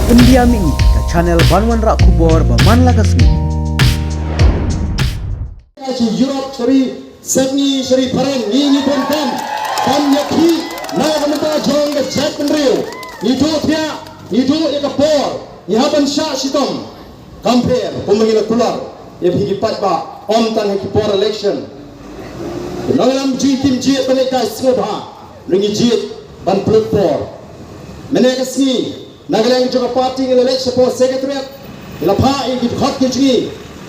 Pendiami ke channel Banwan Rak Kubor Baman Lagasmi. Europe seri Sydney seri Pareng ni pun kan yakhi na kamata jong ke Jack Penriu ni do thia ni do ya kapor ni haban sha sitom compare pemangila kular ya phigi patba om tan ki por election nangalam ji tim ji paneka smobha ringi ji ban pluk por meneka sni nagalang joka party ngila election for secretariat ila pha ki khot ki ji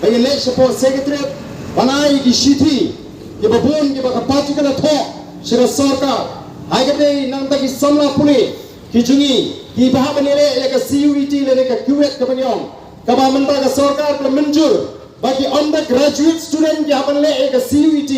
bagi election for secretariat banai ki shiti ki babon ki bakapati kana tho sira sarkar haigade nang ta ki samla puli ki jungi ki baha banile le ka CUET le ka Kuwait ka banyong ka ba menta ka sarkar ka manjur bagi undergraduate student ki haban le ka CUET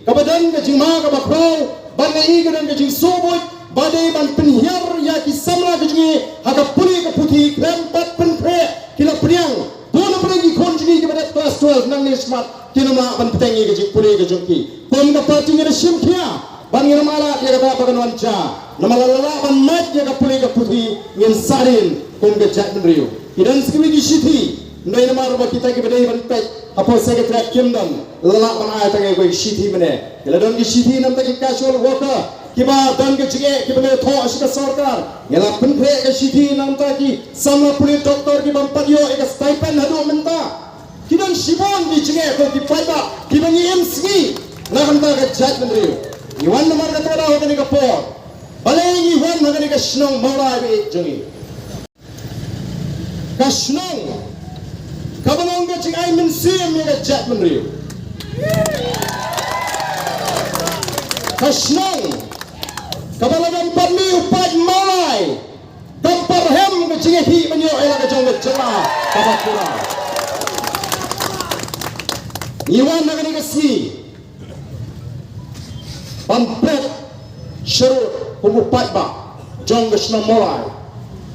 ka badan ka jingma ka bakrau ban ngai ka dan ka jing sobot badai ban penhiar ya ki samla ka jungi haka puli ka puthi krem pat pen kre kila priang dona pergi konjini ki pada class 12 nang ni smart kina ma ban petengi ke jing puli ke jongki pom ka party ngira simkia ban ngira mala ya ka bagan wanca nama lala ban mat ya ka puli ka puthi ngin sarin pom ka Jack Penriu idan skimi ki shiti ndai nama roba kita ki badai ban pet apo secretary kimdam lala ban ay tangai ko shiti mene ila don ki shiti nam ta ki casual worker kiba dan ke jige ki bane tho asika sarkar yala penpre ke shiti nam ta ki samla puli doktor ki ban padio ek stipend hadu menta kidan shibon di jige ko ki paiba ki bani MC na kan ta ke Jack Penriu ni wan namar ka tora ho ni ka por bale ni wan na ni ka snong mawla be jongi ka snong ka balong ke jing ai min sim ni ka Jack Penriu ka snong kabalagan parmi upad malai tampar hem ke jinge hi menyo ela ke jong ke jela kabakura iwan na ni kasi pampret syurut upad ba jong ke snong malai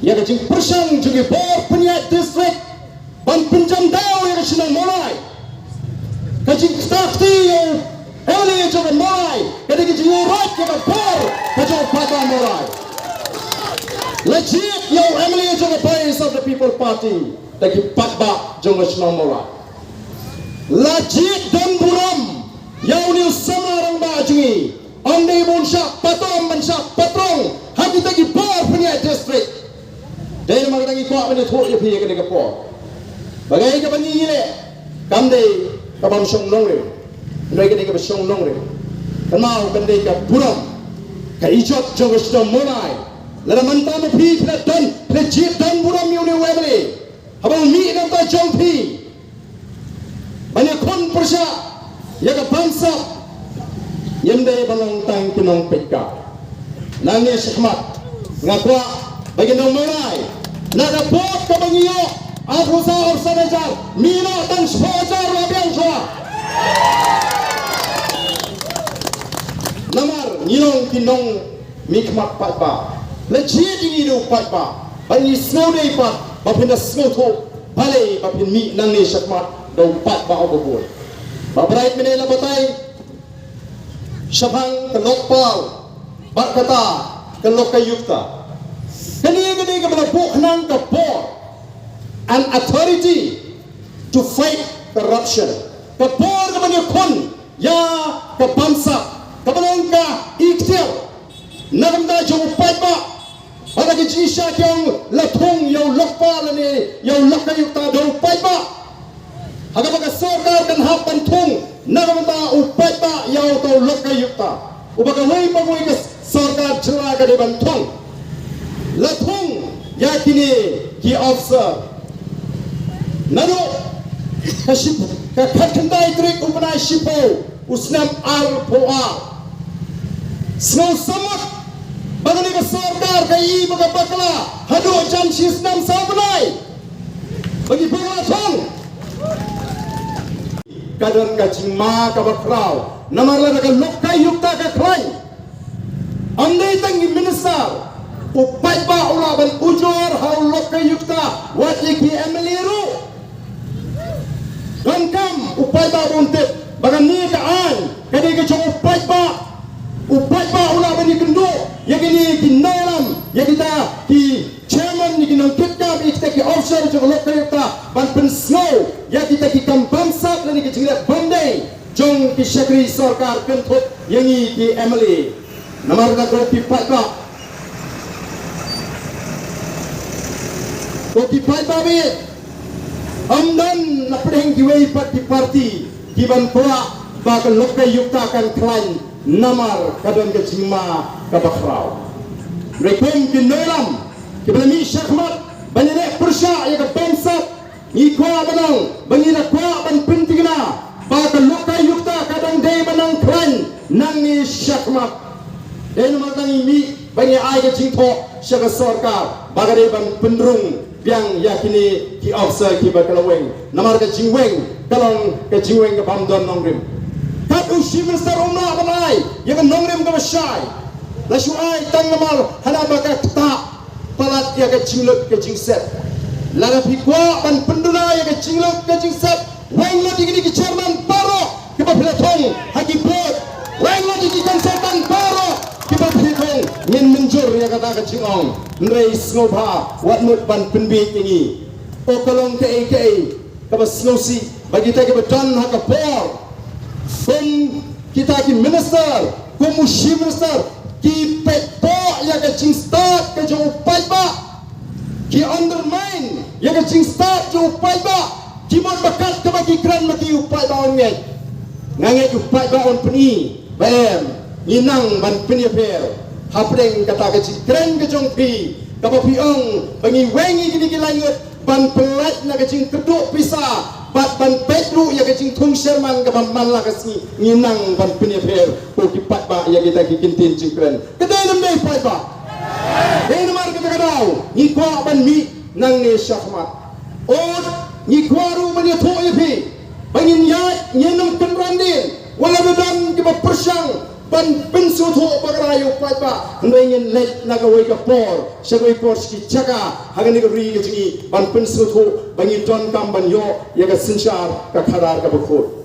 ya ke jing persang jinge bor peniat district ban pinjam daw ya ke snong malai ke jing stafti yo Eli jong malai ketika jing urat ke bor Kajong Pata Morai legit yo Emily jong Voice of the People Party tagi patba jong National Morai legit dan buram yo ni sama orang bajungi andai bonsha patom bonsha patrong hagi tagi bor punya district dai mag tagi ko ane tho ye phi ke por bagai ke bani ni le kamdei ka bam song nong re ndai ke ke song nong re kamau kamdei ka buram kaijot jong sudah mulai lada manta mo pi kena dan legit dan buram yuni wemli abang mi nam ta jong pi banyak kon persa ya ka bangsa yende balong tang kinong peka nange sehmat ngakwa bagi nong mulai nada bot ka bangiyo aku sa ursan ajar mino dan spojar labiang soa namar nyong kinong mikmat patba legit ini do patba bani snow day pat bapinda snow to bale bapin mi nang ni sakmat do patba obobol babrait menela batay sabang kelokpal bakata kelokayukta kani ka balapok nang kapor an authority to fight corruption kapor ka bani kon ya ka bangsa kabalong ka iktiw nagamda jong patba pada ki jisha kyong lathong yo lokpa lani yo lokay ta do patba haga baga sarkar kan hapan thong nagamda upatba yo to lokay ta ubaga hoy pagoy ka sarkar chula ka de bantong lathong yakini ki officer nano kaship ka khatandai trik upanai shipo usnam ar poa Snow samak bagani ka sarkar kai baga bakla hado jam sisnam sablai bagi bakla thong kadar ka jingma ka bakrau namarla ka lokkai yukta ka khlai andai tangi minister upai ba ula ban ujor hau lokkai yukta wat iki emeliru Rangkam upai ba bontet bagani ka an kadai ka chong upai ba ula bani kendo yakini kinalam yakita ki chairman ni kinang kitkam Minister jong lokal ta ban pen snow ya kita kikam bangsa lani ke jingla bandai jong ki sekretari sarkar kenthut yangi ki MLA namar na ko ki patba ko ki patba be amdan na pedeng giwei parti ki ban pula ba ka lokal yukta kan klain namar kadon ke jingma ka bakrau rekom ki noilam ki belami syahmat banyak persya ya ke bangsa ni kwa banang bangina kwa ban pentingna ba ka lokal yukta kadang dei banang klan nang ni syahmat den matang ini banyak ai ke jingtho syaka sarkar ba ka dei ban pendrung biang yakini ki officer ki ba kalaweng namar ke jingweng kalong ke jingweng ke bamdon nongrim kat usi minister umna balai ya ke nongrim ke syai la syai tang namar hana ba ka ta palat ya ke jingluk ke jingset la pikwa ban penduna ya ke jingluk ke jingset wang lo digini ke chairman baro ke ba pelatong haki pot wang lo digini konsultan baro ke ba pelatong nyen menjur ya kata ke jingong nrei sngoba wat mut ban penbit ini o kalong ke ke ba snosi bagi ta ke beton haka por kita ki minister ko mushi minister ki pepo ya ke jing start ke jo upai ba ki undermine ya ke jing start jo upai ba ki mon bakat ke bagi kran maki upai ba on ngai upai ba on peni bam inang ban peni per hapreng kata ke jing kran ke jong pi ka ba piong bangi wengi gini ki langut ban pelat na ke jing keduk pisa bat ban petru ya ke jing thung sherman ka ban man la ka si nginang ban peni per ko ki pat ba ya kita ki kintin jing kran kedai nam dei pai ba dei namar kita kadau ni ko ban mi nang ne syahmat od ni kwaru ban ya tho ya pi bangin ya nyenam kenrandin wala bedan ki ba persyang ban pensu tho bagarayo pai ba ndengen let na ka wei ka por shagoi por ski chaka hagani ka ri ke jingi ban pensu tho bangi ton kam ban yo ya ka sinchar ka khadar ka bukhot